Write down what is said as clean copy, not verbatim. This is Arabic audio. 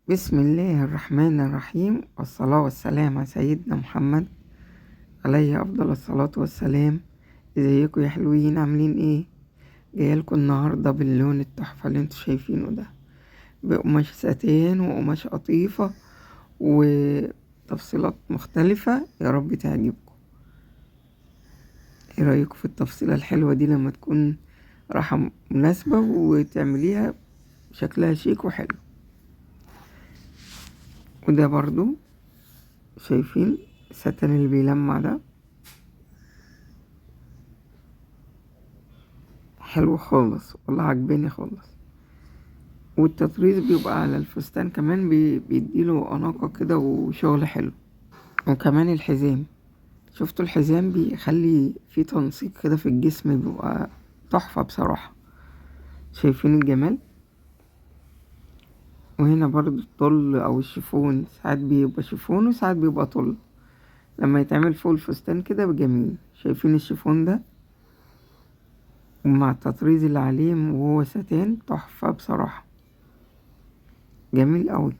بسم الله الرحمن الرحيم، والصلاة والسلام على سيدنا محمد عليه أفضل الصلاة والسلام. ازيكم يا حلوين؟ عاملين ايه؟ جايلكم النهاردة باللون التحفة اللي انتوا شايفينه ده، بقماش ساتين وقماش قطيفة وتفصيلات مختلفة. يا رب تعجبكم. ايه رأيكم في التفصيلة الحلوة دي لما تكون راحة مناسبة وتعمليها شكلها شيك وحلو؟ وده برضو شايفين الستان اللي بيلمع ده حلو خالص والله، عجباني خالص. والتطريز بيبقى على الفستان كمان بيديله أناقة كده وشغل حلو. وكمان الحزام، شفتوا الحزام بيخلي فيه تنسيق كده في الجسم، بيبقى تحفة بصراحة. شايفين الجمال؟ وهنا برضو الطل أو الشيفون، ساعات بيبقى شيفون وساعات بيبقى طل، لما يتعمل فوق الفستان كده بجميل. شايفين الشيفون ده ومع التطريز اللي عليه وهو ستان، تحفة بصراحة، جميل قوي.